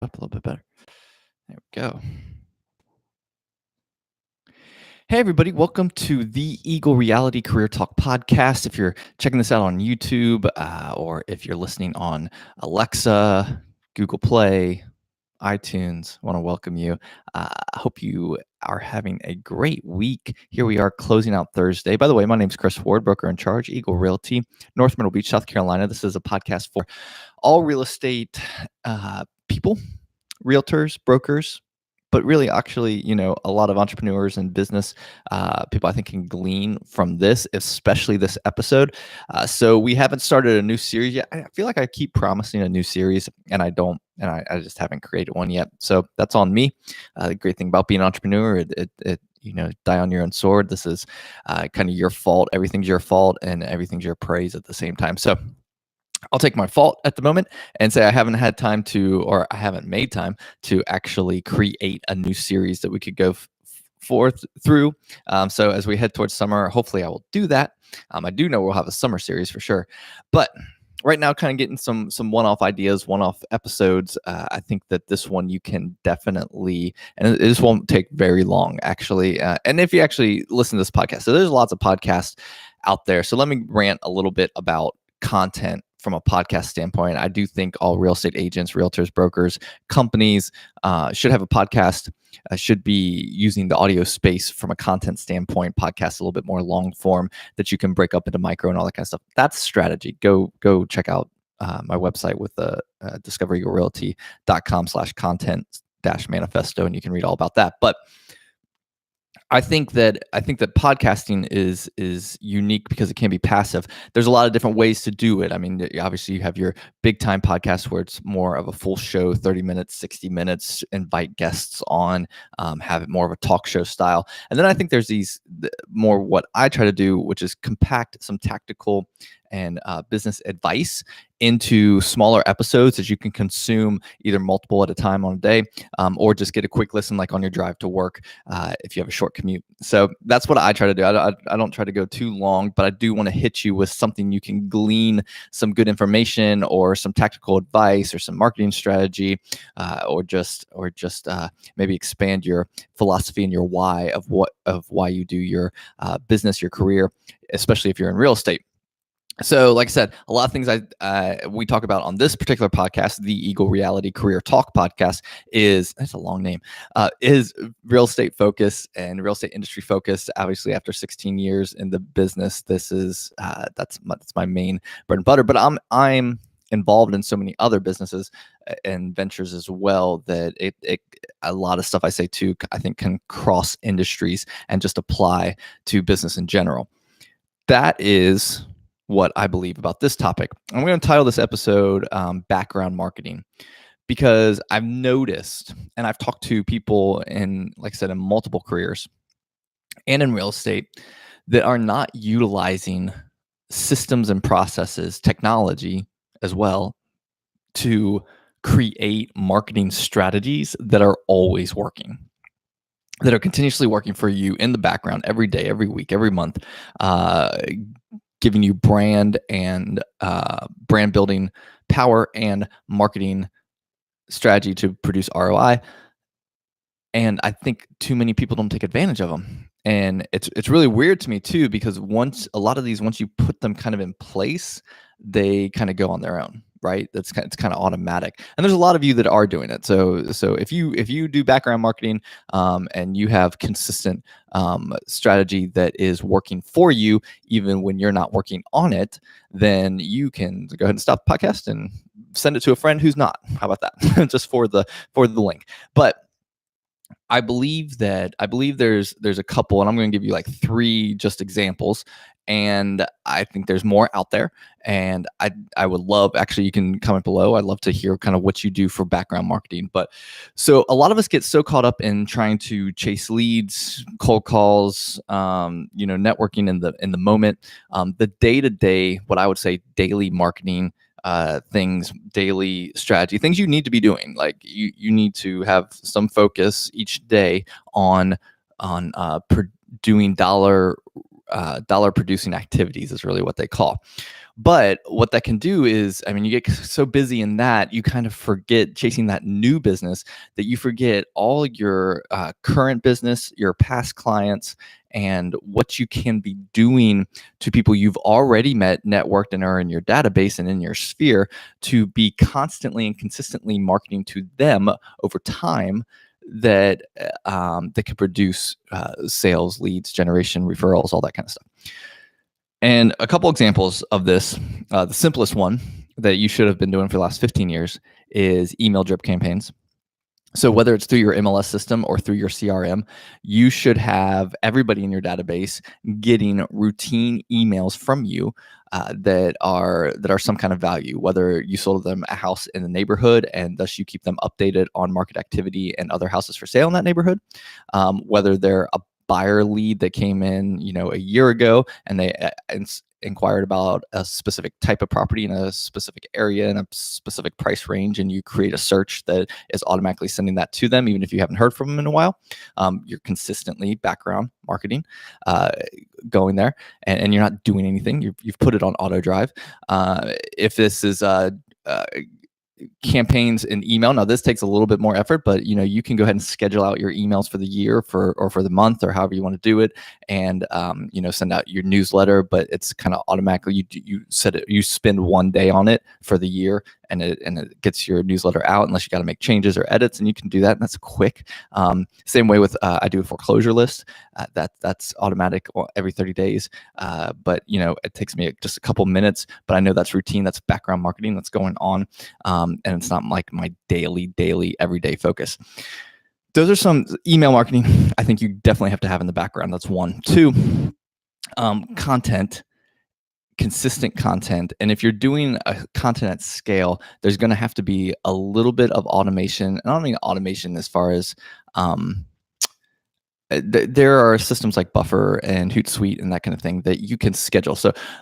Up a little bit better. There we go. Hey, everybody. Welcome to the Eagle Reality Career Talk podcast. If you're checking this out on YouTube or if you're listening on Alexa, Google Play, iTunes, I want to welcome you. I hope you are having a great week. Here we are closing out Thursday. By the way, my name is Chris Ward, broker in charge, Eagle Realty, North Myrtle Beach, South Carolina. This is a podcast for all real estate people, realtors, brokers, but really actually, a lot of entrepreneurs and business people I think can glean from this, especially this episode. So we haven't started a new series yet. I feel like I keep promising a new series and I don't, and I just haven't created one yet. So that's on me. The great thing about being an entrepreneur, it die on your own sword. This is kind of your fault. Everything's your fault and everything's your praise at the same time. So I'll take my fault at the moment and say I haven't had time to, or I haven't made time to actually create a new series that we could go forth through. So as we head towards summer, hopefully I will do that. I do know we'll have a summer series for sure, but right now, kind of getting some one-off ideas, one-off episodes. I think that this one you can definitely, and this won't take very long actually. And if you actually listen to this podcast, so there's lots of podcasts out there. So let me rant a little bit about content from a podcast standpoint. I do think all real estate agents, realtors, brokers, companies should have a podcast, should be using the audio space from a content standpoint, podcast a little bit more long form that you can break up into micro and all that kind of stuff. That's strategy. Go check out my website with the discovereyourrealty.com/content-manifesto, and you can read all about that. But I think that podcasting is unique because it can be passive. There's a lot of different ways to do it. I mean, obviously you have your big time podcast where it's more of a full show, 30 minutes, 60 minutes, invite guests on, have it more of a talk show style. And then I think there's these more what I try to do, which is compact some tactical and business advice into smaller episodes that you can consume either multiple at a time on a day, or just get a quick listen like on your drive to work if you have a short commute. So that's what I try to do. I don't try to go too long, but I do want to hit you with something you can glean some good information or some tactical advice or some marketing strategy, or just maybe expand your philosophy and your why of why you do your business, your career, especially if you're in real estate. So, like I said, a lot of things we talk about on this particular podcast, the Eagle Reality Career Talk podcast, that's a long name, is real estate focused and real estate industry focused. Obviously, after 16 years in the business, this is that's my main bread and butter. But I'm involved in so many other businesses and ventures as well that a lot of stuff I say too, I think can cross industries and just apply to business in general. That is what I believe about this topic. I'm going to title this episode Background Marketing, because I've noticed, and I've talked to people in, like I said, in multiple careers and in real estate that are not utilizing systems and processes, technology as well, to create marketing strategies that are always working, that are continuously working for you in the background every day, every week, every month, giving you brand and brand building power and marketing strategy to produce ROI. And I think too many people don't take advantage of them. And it's really weird to me too, because once you put them kind of in place, they kind of go on their own, right? It's kind of automatic. And there's a lot of you that are doing it. So if you do background marketing and you have consistent strategy that is working for you, even when you're not working on it, then you can go ahead and stop the podcast and send it to a friend who's not. How about that? Just for the link. But I believe there's a couple, and I'm going to give you like 3 just examples. And I think there's more out there. And I would love, actually, you can comment below. I'd love to hear kind of what you do for background marketing. But so a lot of us get so caught up in trying to chase leads, cold calls, networking in the moment. The day-to-day, what I would say, daily marketing things, daily strategy, things you need to be doing. Like you need to have some focus each day on doing dollar dollar producing activities is really what they call. But what that can do is, I mean, you get so busy in that, you kind of forget chasing that new business that you forget all your current business, your past clients, and what you can be doing to people you've already met, networked, and are in your database and in your sphere to be constantly and consistently marketing to them over time that can produce sales, leads, generation, referrals, all that kind of stuff. And a couple examples of this, the simplest one that you should have been doing for the last 15 years is email drip campaigns. So whether it's through your MLS system or through your CRM, you should have everybody in your database getting routine emails from you that are some kind of value. Whether you sold them a house in the neighborhood and thus you keep them updated on market activity and other houses for sale in that neighborhood, whether they're a buyer lead that came in, a year ago and they inquired about a specific type of property in a specific area in a specific price range, and you create a search that is automatically sending that to them, even if you haven't heard from them in a while. You're consistently background marketing going there, and you're not doing anything. You've put it on auto drive. If this is campaigns in email. Now this takes a little bit more effort, but you can go ahead and schedule out your emails for the year or for the month or however you want to do it, and send out your newsletter. But it's kind of automatically you set it. You spend one day on it for the year, and it gets your newsletter out unless you got to make changes or edits, and you can do that. And that's quick. Same way with I do a foreclosure list. That's automatic every 30 days. But it takes me just a couple minutes, but I know that's routine. That's background marketing that's going on. And it's not like my daily, everyday focus. Those are some email marketing I think you definitely have to have in the background. That's one. Two, content, consistent content. And if you're doing a content at scale, there's going to have to be a little bit of automation. And I don't mean automation as far as there are systems like Buffer and Hootsuite and that kind of thing that you can schedule.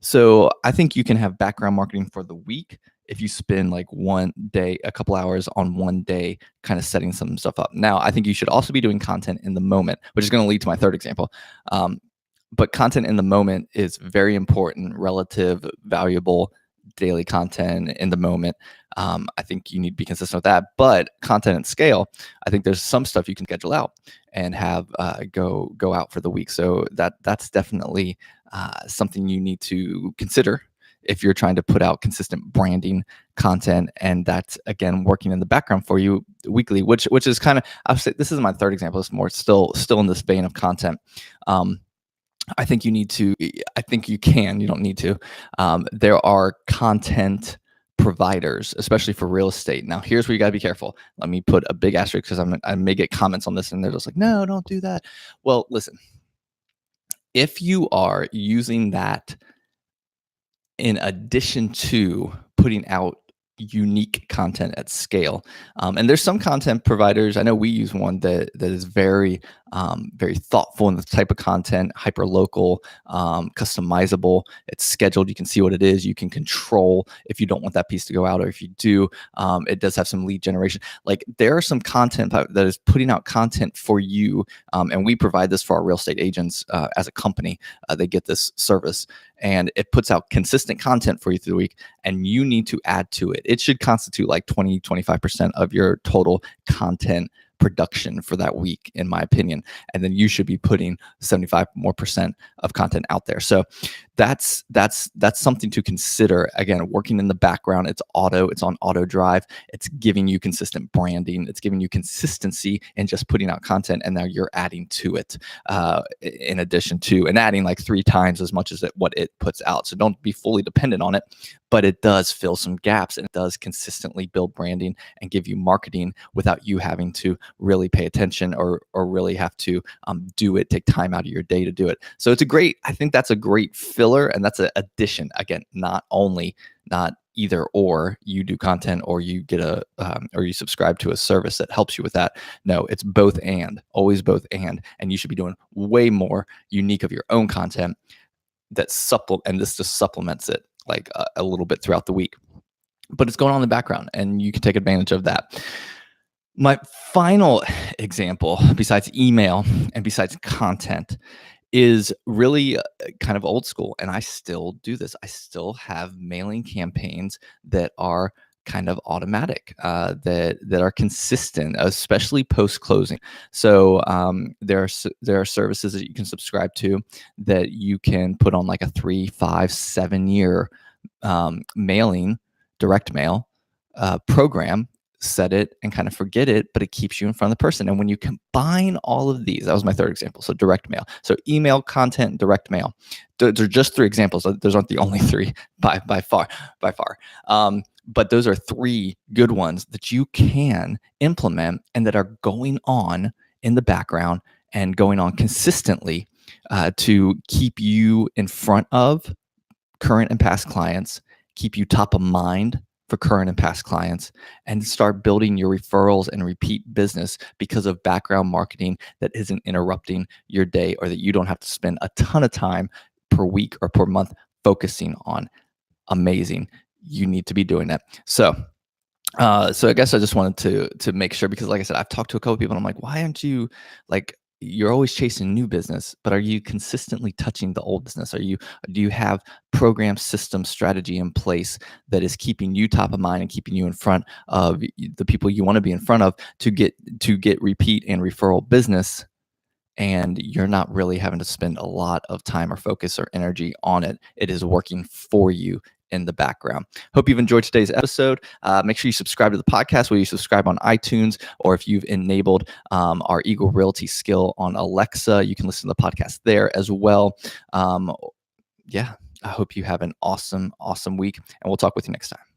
So I think you can have background marketing for the week if you spend like one day, a couple hours on one day, kind of setting some stuff up. Now, I think you should also be doing content in the moment, which is going to lead to my third example. But content in the moment is very important, relative, valuable daily content in the moment. I think you need to be consistent with that. But content at scale, I think there's some stuff you can schedule out and have go out for the week. So that's definitely something you need to consider if you're trying to put out consistent branding content, and that's again working in the background for you weekly, which is kind of, I'll say this is my third example. It's more still in this vein of content. I think you need to. I think you can. You don't need to. There are content providers, especially for real estate. Now, here's where you got to be careful. Let me put a big asterisk because I may get comments on this, and they're just like, "No, don't do that." Well, listen. If you are using that in addition to putting out unique content at scale, and there's some content providers, I know we use one that is very thoughtful in the type of content, hyper local, customizable. It's scheduled. You can see what it is. You can control if you don't want that piece to go out, or if you do. It does have some lead generation. Like there are some content that is putting out content for you, and we provide this for our real estate agents as a company. They get this service, and it puts out consistent content for you through the week, and you need to add to it. It should constitute like 20-25% of your total content production for that week, in my opinion. And then you should be putting 75% more of content out there. So that's something to consider. Again, working in the background, it's on auto drive. It's giving you consistent branding. It's giving you consistency in just putting out content, and now you're adding to it in addition to, and adding like 3 times as much as what it puts out. So don't be fully dependent on it, but it does fill some gaps, and it does consistently build branding and give you marketing without you having to really pay attention or really have to do it, take time out of your day to do it. So I think that's a great filler, and that's an addition. Again, not either or you do content or you get or you subscribe to a service that helps you with that. No, it's both and, always both and you should be doing way more unique of your own content and this just supplements it like a little bit throughout the week. But it's going on in the background, and you can take advantage of that. My final example, besides email and besides content, is really kind of old school. And I still do this. I still have mailing campaigns that are kind of automatic, that are consistent, especially post closing. So there are services that you can subscribe to that you can put on like a 3, 5, 7 year mailing, direct mail program. Set it and kind of forget it, but it keeps you in front of the person. And when you combine all of these, that was my third example. So direct mail, so email, content, direct mail. Those are just 3 examples. Those aren't the only 3 by far. But those are 3 good ones that you can implement and that are going on in the background and going on consistently to keep you in front of current and past clients, keep you top of mind for current and past clients, and start building your referrals and repeat business because of background marketing that isn't interrupting your day, or that you don't have to spend a ton of time per week or per month focusing on. Amazing. You need to be doing that. So I guess I just wanted to make sure, because like I said, I've talked to a couple people and I'm like, why aren't you like, you're always chasing new business, but are you consistently touching the old business? Do you have program, system, strategy in place that is keeping you top of mind and keeping you in front of the people you want to be in front of to get repeat and referral business? And you're not really having to spend a lot of time or focus or energy on it. It is working for you in the background. Hope you've enjoyed today's episode. Make sure you subscribe to the podcast, whether you subscribe on iTunes or if you've enabled our Eagle Realty skill on Alexa, you can listen to the podcast there as well. Yeah, I hope you have an awesome week, and we'll talk with you next time.